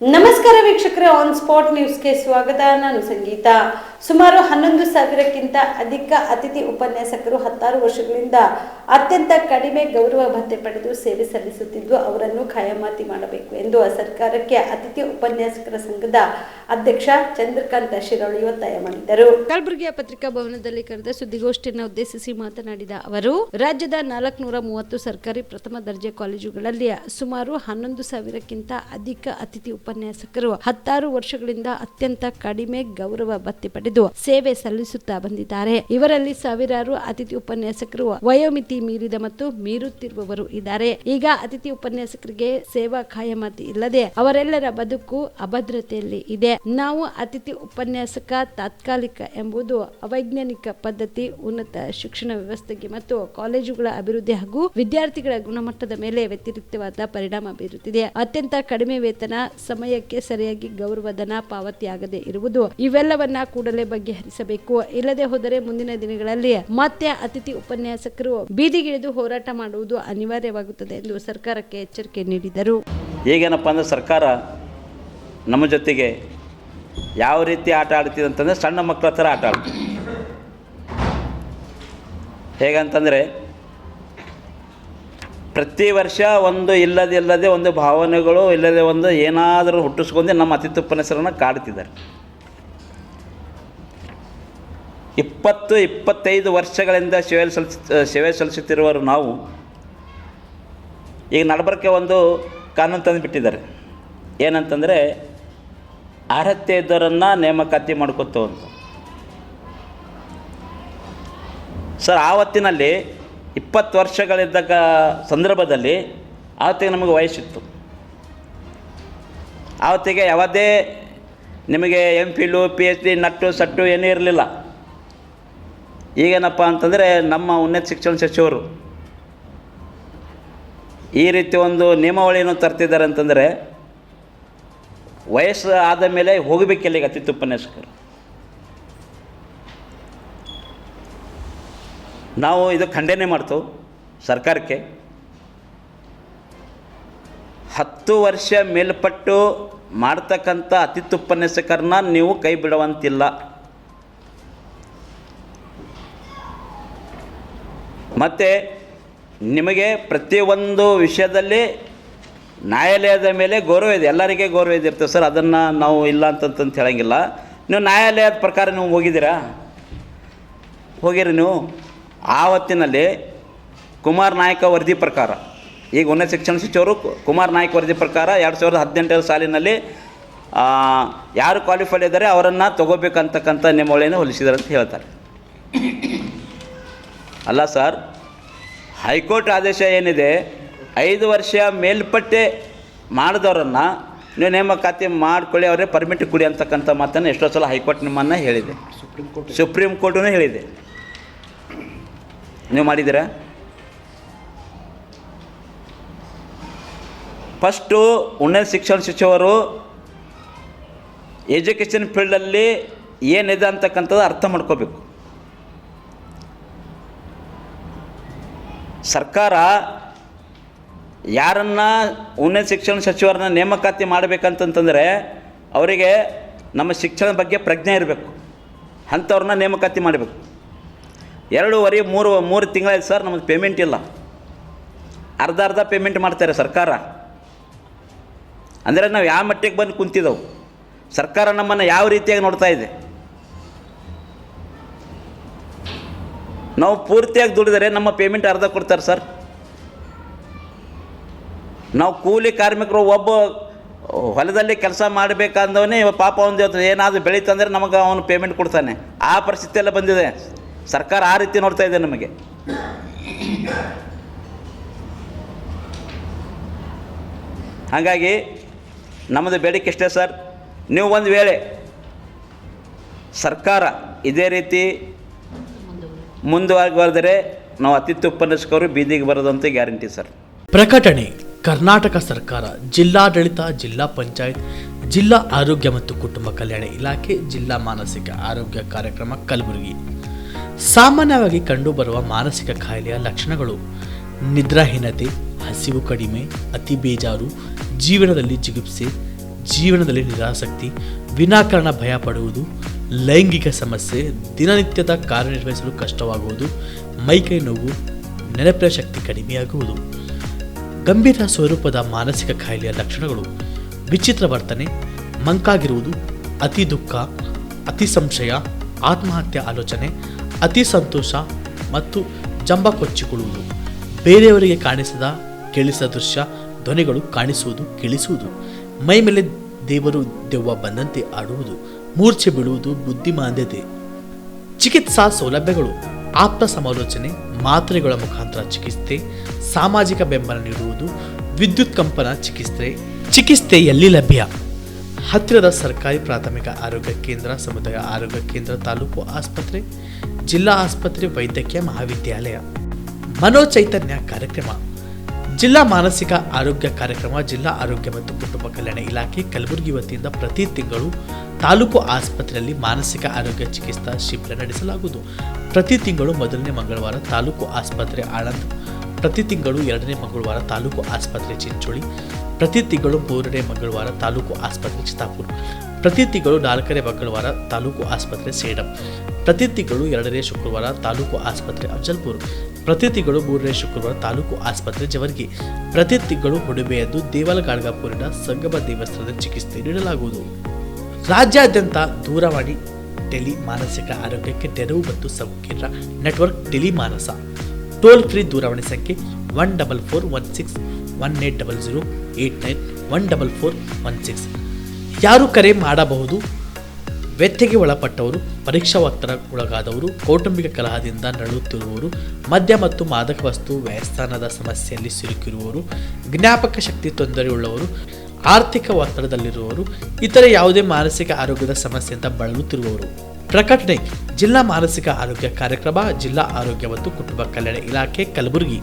ನಮಸ್ಕಾರ ವೀಕ್ಷಕರೇ, on spot ನ್ಯೂಸ್ಗೆ ಸ್ವಾಗತ. ನಾನು ಸಂಗೀತ. ಸುಮಾರು 11,000ಕ್ಕಿಂತ ಅಧಿಕ ಅತಿಥಿ ಉಪನ್ಯಾಸಕರು 16 ವರ್ಷಗಳಿಂದ ಅತ್ಯಂತ ಕಡಿಮೆ ಗೌರವ ಭತ್ಯೆ ಪಡೆದು ಸೇವೆ ಸಲ್ಲಿಸುತ್ತಿದ್ದು ಅವರನ್ನು ಖಾಯಮಾತಿ ಮಾಡಬೇಕು ಎಂದು ಸರ್ಕಾರಕ್ಕೆ ಅತಿಥಿ ಉಪನ್ಯಾಸಕರ ಸಂಘದ ಅಧ್ಯಕ್ಷ ಚಂದ್ರಕಾಂತ್ ಶಿರೋಳಿ ಒತ್ತಾಯ ಮಾಡಿದರು. ಕಲಬುರಗಿಯ ಪತ್ರಿಕಾ ಭವನದಲ್ಲಿ ಕರೆದ ಸುದ್ದಿಗೋಷ್ಠಿಯನ್ನು ಉದ್ದೇಶಿಸಿ ಮಾತನಾಡಿದ ಅವರು, ರಾಜ್ಯದ 430 ಸರ್ಕಾರಿ ಪ್ರಥಮ ದರ್ಜೆ ಕಾಲೇಜುಗಳಲ್ಲಿ ಸುಮಾರು 11,000ಕ್ಕಿಂತ ಅಧಿಕ ಅತಿಥಿ ಉಪನ್ಯಾಸಕರು 16 ವರ್ಷಗಳಿಂದ ಅತ್ಯಂತ ಕಡಿಮೆ ಗೌರವ ಭತ್ಯೆ ಪಡೆದು ಸೇವೆ ಸಲ್ಲಿಸುತ್ತಾ ಬಂದಿದ್ದಾರೆ. ಇವರಲ್ಲಿ ಸಾವಿರಾರು ಅತಿಥಿ ಉಪನ್ಯಾಸಕರು ವಯೋಮಿತಿ ಮೀರಿದ ಮತ್ತು ಮೀರುತ್ತಿರುವವರು ಇದ್ದಾರೆ. ಈಗ ಅತಿಥಿ ಉಪನ್ಯಾಸಕರಿಗೆ ಸೇವಾ ಖಾಯಮಾತಿ ಇಲ್ಲದೆ ಅವರೆಲ್ಲರ ಬದುಕು ಅಭದ್ರತೆಯಲ್ಲಿ ಇದೆ. ನಾವು ಅತಿಥಿ ಉಪನ್ಯಾಸಕ ತಾತ್ಕಾಲಿಕ ಎಂಬುದು ಅವೈಜ್ಞಾನಿಕ ಪದ್ಧತಿ ಉನ್ನತ ಶಿಕ್ಷಣ ವ್ಯವಸ್ಥೆಗೆ ಮತ್ತು ಕಾಲೇಜುಗಳ ಅಭಿವೃದ್ಧಿ ಹಾಗೂ ವಿದ್ಯಾರ್ಥಿಗಳ ಗುಣಮಟ್ಟದ ಮೇಲೆ ವ್ಯತಿರಿಕ್ತವಾದ ಪರಿಣಾಮ ಬೀರುತ್ತಿದೆ. ಅತ್ಯಂತ ಕಡಿಮೆ ವೇತನ, ಸಮಯಕ್ಕೆ ಸರಿಯಾಗಿ ಗೌರವಧನ ಪಾವತಿಯಾಗದೆ ಇರುವುದು ಇವೆಲ್ಲವನ್ನ ಕೂಡಲೇ ಬಗೆಹರಿಸಬೇಕು. ಇಲ್ಲದೆ ಹೋದರೆ ಮುಂದಿನ ದಿನಗಳಲ್ಲಿ ಮತ್ತೆ ಅತಿಥಿ ಉಪನ್ಯಾಸಕರು ಬೀದಿಗಿಳಿದು ಹೋರಾಟ ಮಾಡುವುದು ಅನಿವಾರ್ಯವಾಗುತ್ತದೆ ಎಂದು ಸರ್ಕಾರಕ್ಕೆ ಎಚ್ಚರಿಕೆ ನೀಡಿದರು. ಈಗೇನಪ್ಪ ಅಂದ್ರೆ ಸರ್ಕಾರ ನಮ್ಮ ಜೊತೆಗೆ ಯಾವ ರೀತಿ ಆಟ ಆಡ್ತಿದೆ ಅಂತಂದರೆ ಸಣ್ಣ ಮಕ್ಕಳ ಥರ ಆಟ ಆಡ್ತೀವಿ. ಹೇಗಂತಂದರೆ ಪ್ರತಿ ವರ್ಷ ಒಂದು ಇಲ್ಲದೆ ಒಂದು ಭಾವನೆಗಳು ಇಲ್ಲದೆ ಒಂದು ಏನಾದರೂ ಹುಟ್ಟಿಸ್ಕೊಂಡೆ ನಮ್ಮ ಅತಿಥಿ ಉಪನ್ಯಾಸಕರನ್ನು ಕಾಡ್ತಿದ್ದಾರೆ. 20-25 ವರ್ಷಗಳಿಂದ ಸೇವೆ ಸಲ್ಲಿಸುತ್ತಿರುವರು ನಾವು ಈಗ ನಡಬರ್ಕೆ ಒಂದು ಕಾನೂನು ತಂದು ಬಿಟ್ಟಿದ್ದಾರೆ. ಏನಂತಂದರೆ ಅರ್ಹತೆ ಇದ್ದವರನ್ನು ನೇಮಕಾತಿ ಮಾಡ್ಕೊತೋ ಅಂತ. ಸರ್, ಆವತ್ತಿನಲ್ಲಿ 20 ವರ್ಷಗಳಿದ್ದಾಗ ಸಂದರ್ಭದಲ್ಲಿ ಆವತ್ತಿಗೆ ನಮಗೆ ವಯಸ್ಸಿತ್ತು. ಆವತ್ತಿಗೆ ಯಾವುದೇ ನಿಮಗೆ MPhil, PhD, ನಟ್ಟು ಸಟ್ಟು ಏನೂ ಇರಲಿಲ್ಲ. ಈಗೇನಪ್ಪ ಅಂತಂದರೆ ನಮ್ಮ ಉನ್ನತ ಶಿಕ್ಷಣ ಸಚಿವರು ಈ ರೀತಿ ಒಂದು ನಿಯಮಾವಳಿಯನ್ನು ತರ್ತಿದ್ದಾರೆ ಅಂತಂದರೆ ವಯಸ್ಸು ಆದ ಮೇಲೆ ಹೋಗಬೇಕಿಲ್ಲ ಈಗ ಅತಿಥಿ ಉಪನ್ಯಾಸಕರು. ನಾವು ಇದು ಖಂಡನೆ ಮಾಡ್ತೇವೆ ಸರ್ಕಾರಕ್ಕೆ. 10 ವರ್ಷ ಮೇಲ್ಪಟ್ಟು ಮಾಡ್ತಕ್ಕಂಥ ಅತಿಥಿ ಉಪನ್ಯಾಸಕರನ್ನ ನೀವು ಕೈ ಬಿಡುವಂತಿಲ್ಲ. ಮತ್ತು ನಿಮಗೆ ಪ್ರತಿಯೊಂದು ವಿಷಯದಲ್ಲಿ ನ್ಯಾಯಾಲಯದ ಮೇಲೆ ಗೌರವ ಇದೆ, ಎಲ್ಲರಿಗೆ ಗೌರವ ಇದಿರ್ತದೆ ಸರ್. ಅದನ್ನು ನಾವು ಇಲ್ಲ ಅಂತಂತ ಹೇಳಂಗಿಲ್ಲ. ನೀವು ನ್ಯಾಯಾಲಯದ ಪ್ರಕಾರ ನೀವು ಹೋಗಿರಿ ನೀವು. ಆವತ್ತಿನಲ್ಲಿ ಕುಮಾರ್ ನಾಯಕ ವರದಿ ಪ್ರಕಾರ, ಈಗ ಉನ್ನತ ಶಿಕ್ಷಣ ಸಚಿವರು ಕುಮಾರ್ ನಾಯಕ ವರದಿ ಪ್ರಕಾರ 2018 ಸಾಲಿನಲ್ಲಿ ಯಾರು ಕ್ವಾಲಿಫೈಡ್ ಇದ್ದಾರೆ ಅವರನ್ನು ತಗೋಬೇಕಂತಕ್ಕಂಥ ನಿಯಮಾವಳಿಯನ್ನು ಹೊಲಿಸಿದ್ದಾರೆ ಅಂತ ಹೇಳ್ತಾರೆ. ಅಲ್ಲ ಸರ್, ಹೈಕೋರ್ಟ್ ಆದೇಶ ಏನಿದೆ, 5 ವರ್ಷ ಮೇಲ್ಪಟ್ಟೆ ಮಾಡಿದವರನ್ನು ನೀವು ನೇಮಕಾತಿ ಮಾಡ್ಕೊಳ್ಳಿ, ಅವರೇ ಪರ್ಮಿಟ್ ಕೊಡಿ ಅಂತಕ್ಕಂಥ ಮಾತನ್ನು ಎಷ್ಟೋ ಸಲ ಹೈಕೋರ್ಟ್ ನಿಮ್ಮನ್ನು ಹೇಳಿದೆ, ಸುಪ್ರೀಂ ಕೋರ್ಟೂ ಹೇಳಿದೆ. ನೀವು ಮಾಡಿದ್ದೀರಾ? ಫಸ್ಟು ಉನ್ನತ ಶಿಕ್ಷಣ ಸಚಿವರು ಎಜುಕೇಷನ್ ಫೀಲ್ಡಲ್ಲಿ ಏನಿದೆ ಅಂತಕ್ಕಂಥದ್ದು ಅರ್ಥ ಮಾಡ್ಕೋಬೇಕು. ಸರ್ಕಾರ ಯಾರನ್ನು ಉನ್ನತ ಶಿಕ್ಷಣ ಸಚಿವರನ್ನ ನೇಮಕಾತಿ ಮಾಡಬೇಕಂತಂದರೆ ಅವರಿಗೆ ನಮ್ಮ ಶಿಕ್ಷಣದ ಬಗ್ಗೆ ಪ್ರಜ್ಞೆ ಇರಬೇಕು. ಅಂಥವ್ರನ್ನ ನೇಮಕಾತಿ ಮಾಡಬೇಕು. 2.5-3 ತಿಂಗಳಾಯ್ತು ಸರ್, ನಮ್ಮದು ಪೇಮೆಂಟ್ ಇಲ್ಲ. ಅರ್ಧ ಪೇಮೆಂಟ್ ಮಾಡ್ತಾರೆ ಸರ್ಕಾರ. ಅಂದರೆ ನಾವು ಯಾವ ಮಟ್ಟಿಗೆ ಬಂದು ಕುಂತಿದ್ದೆವು, ಸರ್ಕಾರ ನಮ್ಮನ್ನು ಯಾವ ರೀತಿಯಾಗಿ ನೋಡ್ತಾ ಇದೆ. ನಾವು ಪೂರ್ತಿಯಾಗಿ ದುಡಿದರೆ ನಮ್ಮ ಪೇಮೆಂಟ್ ಅರ್ಧ ಕೊಡ್ತಾರೆ ಸರ್. ನಾವು ಕೂಲಿ ಕಾರ್ಮಿಕರು, ಒಬ್ಬ ಹೊಲದಲ್ಲಿ ಕೆಲಸ ಮಾಡಬೇಕಂದವನೇ ಪಾಪ ಒಂದು ಏನಾದರೂ ಬೆಳೀತಂದರೆ ನಮಗೆ ಅವನು ಪೇಮೆಂಟ್ ಕೊಡ್ತಾನೆ. ಆ ಪರಿಸ್ಥಿತಿ ಎಲ್ಲ ಬಂದಿದೆ. ಸರ್ಕಾರ ಆ ರೀತಿ ನೋಡ್ತಾ ಇದೆ ನಮಗೆ. ಹಾಗಾಗಿ ನಮ್ಮದು ಬೇಡಿಕೆ ಇಷ್ಟೇ ಸರ್, ನೀವು ಒಂದು ವೇಳೆ ಸರ್ಕಾರ ಇದೇ ರೀತಿ ಮುಂದುವರೆದರೆ ನಾವು ಅತಿಥಿ ಉಪನ್ಯಾಸಕರು ಬೀದಿಗೆ ಬರೋದಂತ ಗ್ಯಾರಂಟಿ ಸರ್. ಪ್ರಕಟಣೆ: ಕರ್ನಾಟಕ ಸರ್ಕಾರ, ಜಿಲ್ಲಾಡಳಿತ, ಜಿಲ್ಲಾ ಪಂಚಾಯತ್, ಜಿಲ್ಲಾ ಆರೋಗ್ಯ ಮತ್ತು ಕುಟುಂಬ ಕಲ್ಯಾಣ ಇಲಾಖೆ, ಜಿಲ್ಲಾ ಮಾನಸಿಕ ಆರೋಗ್ಯ ಕಾರ್ಯಕ್ರಮ ಕಲಬುರಗಿ. ಸಾಮಾನ್ಯವಾಗಿ ಕಂಡುಬರುವ ಮಾನಸಿಕ ಕಾಯಿಲೆಯ ಲಕ್ಷಣಗಳು: ನಿದ್ರಾಹೀನತೆ, ಹಸಿವು ಕಡಿಮೆ, ಅತಿ ಬೇಜಾರು, ಜೀವನದಲ್ಲಿ ಜಿಗುಪ್ಸೆ, ಜೀವನದಲ್ಲಿ ನಿರಾಸಕ್ತಿ, ವಿನಾಕಾರಣ ಭಯ ಪಡುವುದು, ಲೈಂಗಿಕ ಸಮಸ್ಯೆ, ದಿನನಿತ್ಯದ ಕಾರ್ಯನಿರ್ವಹಿಸಲು ಕಷ್ಟವಾಗುವುದು, ಮೈಕೈ ನೋವು, ನೆನಪಿನ ಶಕ್ತಿ ಕಡಿಮೆಯಾಗುವುದು. ಗಂಭೀರ ಸ್ವರೂಪದ ಮಾನಸಿಕ ಕಾಯಿಲೆಯ ಲಕ್ಷಣಗಳು: ವಿಚಿತ್ರ ವರ್ತನೆ, ಮಂಕಾಗಿರುವುದು, ಅತಿ ದುಃಖ, ಅತಿ ಸಂಶಯ, ಆತ್ಮಹತ್ಯೆ ಆಲೋಚನೆ, ಅತಿ ಸಂತೋಷ ಮತ್ತು ಜಂಬ ಕೊಚ್ಚಿಕೊಳ್ಳುವುದು, ಬೇರೆಯವರಿಗೆ ಕಾಣಿಸದ ಕೇಳಿಸದ ದೃಶ್ಯ, ಧ್ವನಿಗಳು ಕಾಣಿಸುವುದು, ಕೇಳಿಸುವುದು, ಮೈ ಮೇಲೆ ದೇವರು ದೆವ್ವ ಬಂದಂತೆ ಆಡುವುದು, ಮೂರ್ಛೆ ಬೀಳುವುದು, ಬುದ್ಧಿಮಾಂದ್ಯತೆ. ಚಿಕಿತ್ಸಾ ಸೌಲಭ್ಯಗಳು: ಆಪ್ತ ಸಮಾಲೋಚನೆ, ಮಾತ್ರೆಗಳ ಮುಖಾಂತರ ಚಿಕಿತ್ಸೆ, ಸಾಮಾಜಿಕ ಬೆಂಬಲ ನೀಡುವುದು, ವಿದ್ಯುತ್ ಕಂಪನ ಚಿಕಿತ್ಸೆ ಎಲ್ಲಿ ಲಭ್ಯ? ಹತ್ತಿರದ ಸರ್ಕಾರಿ ಪ್ರಾಥಮಿಕ ಆರೋಗ್ಯ ಕೇಂದ್ರ, ಸಮುದಾಯ ಆರೋಗ್ಯ ಕೇಂದ್ರ, ತಾಲೂಕು ಆಸ್ಪತ್ರೆ, ಜಿಲ್ಲಾ ಆಸ್ಪತ್ರೆ, ವೈದ್ಯಕೀಯ ಮಹಾವಿದ್ಯಾಲಯ. ಮನೋಚೈತನ್ಯ ಕಾರ್ಯಕ್ರಮ: ಜಿಲ್ಲಾ ಮಾನಸಿಕ ಆರೋಗ್ಯ ಕಾರ್ಯಕ್ರಮ ಜಿಲ್ಲಾ ಆರೋಗ್ಯ ಮತ್ತು ಕುಟುಂಬ ಕಲ್ಯಾಣ ಇಲಾಖೆ ಕಲಬುರಗಿ ವತಿಯಿಂದ ಪ್ರತಿ ತಿಂಗಳು ತಾಲೂಕು ಆಸ್ಪತ್ರೆಯಲ್ಲಿ ಮಾನಸಿಕ ಆರೋಗ್ಯ ಚಿಕಿತ್ಸಾ ಶಿಬಿರ ನಡೆಸಲಾಗುವುದು. ಪ್ರತಿ ತಿಂಗಳು ಮೊದಲನೇ ಮಂಗಳವಾರ ತಾಲೂಕು ಆಸ್ಪತ್ರೆ ಆಳಂದ್, ಪ್ರತಿ ತಿಂಗಳು ಎರಡನೇ ಮಂಗಳವಾರ ತಾಲೂಕು ಆಸ್ಪತ್ರೆ ಚಿಂಚೋಳಿ, ಪ್ರತಿ ತಿಂಗಳು ಮೂರನೇ ಮಂಗಳವಾರ ತಾಲೂಕು ಆಸ್ಪತ್ರೆ ಚಿತ್ತಾಪುರ, ಪ್ರತಿ ತಿಂಗಳು ನಾಲ್ಕನೇ ಮಂಗಳವಾರ ತಾಲೂಕು ಆಸ್ಪತ್ರೆ ಸೇಡಂ, ಪ್ರತಿ ತಿಂಗಳು ಎರಡನೇ ಶುಕ್ರವಾರ ತಾಲೂಕು ಆಸ್ಪತ್ರೆ ಅಫಜಲ್ಪುರ್, ಪ್ರತಿ ತಿಂಗಳು ಮೂರನೇ ಶುಕ್ರವಾರ ತಾಲೂಕು ಆಸ್ಪತ್ರೆ ಜವರ್ಗಿ, ಪ್ರತಿ ತಿಂಗಳು ಹುಡುಬೆಯದ್ದು ದೇವಲ ಗಾಡ್ಗಾಪುರಿನ ಸಂಗಮ ದೇವಸ್ಥಾನದ ಚಿಕಿತ್ಸೆ ನೀಡಲಾಗುವುದು. ರಾಜ್ಯಾದ್ಯಂತ ದೂರವಾಣಿ ಟೆಲಿ ಮಾನಸಿಕ ಆರೋಗ್ಯಕ್ಕೆ ನೆರವು ಮತ್ತು ಸಂಕೀರ್ಣ ನೆಟ್ವರ್ಕ್ ಟೆಲಿ ಮಾನಸ. ಟೋಲ್ ಫ್ರೀ ದೂರವಾಣಿ ಸಂಖ್ಯೆ 144161800891 14416. ಯಾರು ಕರೆ ಮಾಡಬಹುದು? ವ್ಯಥೆಗೆ ಒಳಪಟ್ಟವರು, ಪರೀಕ್ಷಾ ಒತ್ತಡಕ್ಕೊಳಗಾದವರು, ಕೌಟುಂಬಿಕ ಕಲಹದಿಂದ ನರಳುತ್ತಿರುವವರು, ಮದ್ಯ ಮತ್ತು ಮಾದಕ ವಸ್ತು ವ್ಯಸನದ ಸಮಸ್ಯೆಯಲ್ಲಿ ಸಿಲುಕಿರುವವರು, ಜ್ಞಾಪಕ ಶಕ್ತಿ ತೊಂದರೆಯುಳ್ಳವರು, ಆರ್ಥಿಕ ಒತ್ತಡದಲ್ಲಿರುವವರು, ಇತರೆ ಯಾವುದೇ ಮಾನಸಿಕ ಆರೋಗ್ಯದ ಸಮಸ್ಯೆಯಿಂದ ಬಳಲುತ್ತಿರುವವರು. ಪ್ರಕಟಣೆ: ಜಿಲ್ಲಾ ಮಾನಸಿಕ ಆರೋಗ್ಯ ಕಾರ್ಯಕ್ರಮ, ಜಿಲ್ಲಾ ಆರೋಗ್ಯ ಮತ್ತು ಕುಟುಂಬ ಕಲ್ಯಾಣ ಇಲಾಖೆ ಕಲಬುರಗಿ.